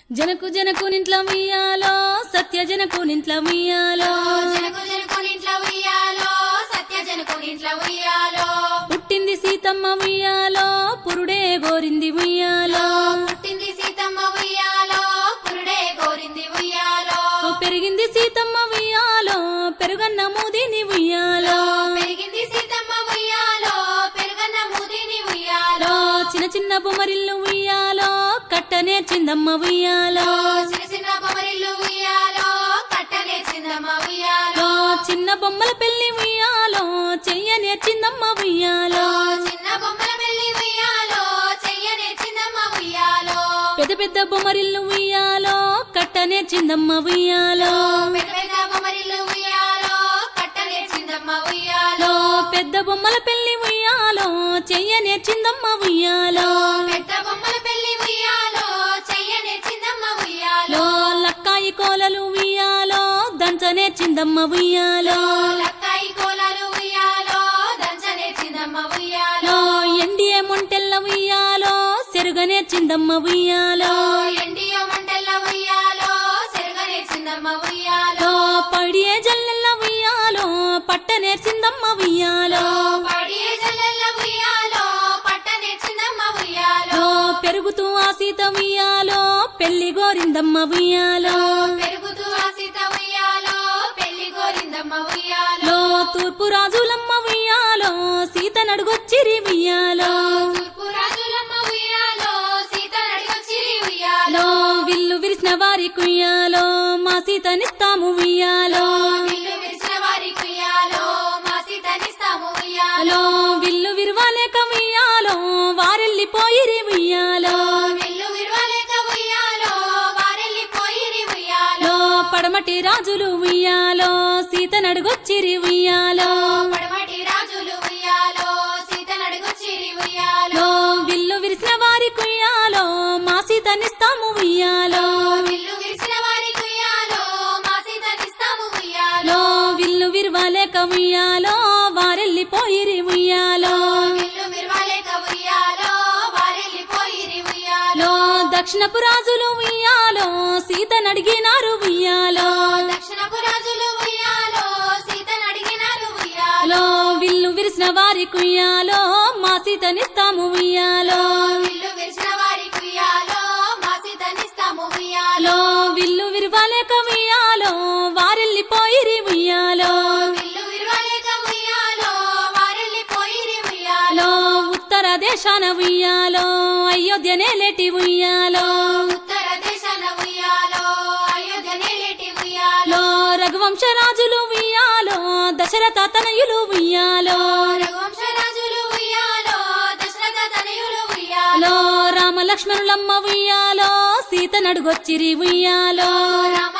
జనకు జనకు నింట్ల ఉయ్యాలో సత్య జనకు నింట్ల ఉయ్యాలో జనకు జనకు నింట్ల ఉయ్యాలో సత్య జనకు నింట్ల ఉయ్యాలో పుట్టింది సీతమ్మ ఉయ్యాలో పురుడే గోరింది ఉయ్యాలో పుట్టింది సీతమ్మ ఉయ్యాలో పురుడే గోరింది ఉయ్యాలో పెరిగింది సీతమ్మ ఉయ్యాలో పెరుగన్న మూదిని ఉయ్యాలో పెరిగింది సీతమ్మ ఉయ్యాలో పెరుగన్న మూదిని ఉయ్యాలో చిన్న చిన్న బొమ్మరిల్లు ఉయ్యాలో కట్టనే చిందమ్మ ఉయ్యాలో చిన్న చిన్న బొమ్మరిల్లు ఉయ్యాలో కట్టనే చిందమ్మ ఉయ్యాలో చిన్న బొమ్మల పెళ్లి ఉయ్యాలో చెయ్యనే చిందమ్మ ఉయ్యాలో చిన్న బొమ్మల పెళ్లి ఉయ్యాలో చెయ్యనే చిందమ్మ ఉయ్యాలో పెద్ద పెద్ద బొమ్మరిల్లు ఉయ్యాలో కట్టనే చిందమ్మ ఉయ్యాలో పెద్ద పెద్ద బొమ్మరిల్లు ఉయ్యాలో కట్టనే చిందమ్మ ఉయ్యాలో పెద్ద బొమ్మల పెళ్లి ఉయ్యాలో చెయ్యనే చిందమ్మ ఉయ్యాలో పెద్ద బొమ్మల పెళ్లి ఉయ్యాలో చెయ్యనే చిందమ్మ ఉయ్యాలో లక్కాయి కోలలు ఉయ్యాలో దంచనే చిందమ్మ ఉయ్యాలో లక్కాయి కోలాలు ఉయ్యాలో దంచనే చిందమ్మ ఉయ్యాలో ఎండియ మొంటెల్ల ఉయ్యాలో సెరుగనే చిందమ్మ ఉయ్యాలో ఎండియ మంటల్ల ఉయ్యాలో సెరగనే చిందమ్మ ఉయ్యాలో పడియే జల్లెల్ల ఉయ్యాలో పట్టనే చిందమ్మ ఉయ్యాలో పడియే జల్లెల్ల ఉయ్యాలో పట్టనే చిందమ్మ ఉయ్యాలో పెరుగుతూ ఆ సీత ఉయ్యాలో పెళ్లి గోరిందమ్మ ఉయ్యాలో పెరుగుతూ ఆ సీత ఉయ్యాలో పెళ్లి గోరిందమ్మ ఉయ్యాలో తూర్పు రాజులమ్మ ఉయ్యాలో సీత నడుగొచ్చిరి ఉయ్యాలో తూర్పు రాజులమ్మ ఉయ్యాలో సీత నడిగొచ్చిరి ఉయ్యాలో విల్లు విరిసిన వారి కుయ్యాలో మా సీతనిస్తాము ఉయ్యాలో విల్లు విరిచిన వారి కుయ్యాలో మా సీతనిస్తాము ఉయ్యాలో విల్లు విరవాలేక ఉయ్యాలో వారెళ్ళిపోయిరి ఉయ్యాలో విల్లు విరవలేక ఉయ్యాలో వారెళ్ళిపోయిరి ఉయ్యాలో పడమటి రాజులు ఉయ్యాలో సీత నడుగొచ్చిరి ఉయ్యాలో పడమటి రాజులు ఉయ్యాలో సీత నడిగొచ్చిరి ఉయ్యాలో విల్లు విరిసిన వారి కుయ్యాలో మా సీతనిస్తాము ఉయ్యాలో విల్లు విరిచిన వారి కుయ్యాలో మా సీతనిస్తాము ఉయ్యాలో విల్లు విరవాలేక ఉయ్యాలో వారెళ్ళిపోయిరి ఉయ్యాలో విల్లు విరవలేక ఉయ్యాలో వారెళ్ళిపోయిరి ఉయ్యాలో దక్షిణపు రాజులు ఉయ్యాలో సీత నడిగినారు ఉయ్యాలో దక్షిణపు రాజులు ఉయ్యాలో సీతను అడిగినారు ఉయ్యాలో విల్లు విరిసిన వారి కుయ్యాలో మా సీతనిస్తాము ఉయ్యాలో విల్లు విరిచిన వారి కుయ్యాలో మా సీతనిస్తాము ఉయ్యాలో విల్లు విరవాలేక ఉయ్యాలో వారెళ్ళిపోయిరి ఉయ్యాలో విల్లు విరవలేక ఉయ్యాలో వారెళ్ళిపోయిరి ఉయ్యాలో ఉత్తర దేశాన ఉయ్యాలో అయోధ్య నేలేటి ఉయ్యాలో ఉత్తర దేశాన ఉయ్యాలో అయోధ్య నేలేటి ఉయ్యాలో రఘువంశ రాజులు ఉయ్యాలో దశరథ తనయులు ఉయ్యాలో రఘువంశ రాజులు ఉయ్యాలో దశరథ తనయులు ఉయ్యాలో రామ లక్ష్మణులమ్మ ఉయ్యాలో సీత నడుగొచ్చిరి ఉయ్యాలో రామ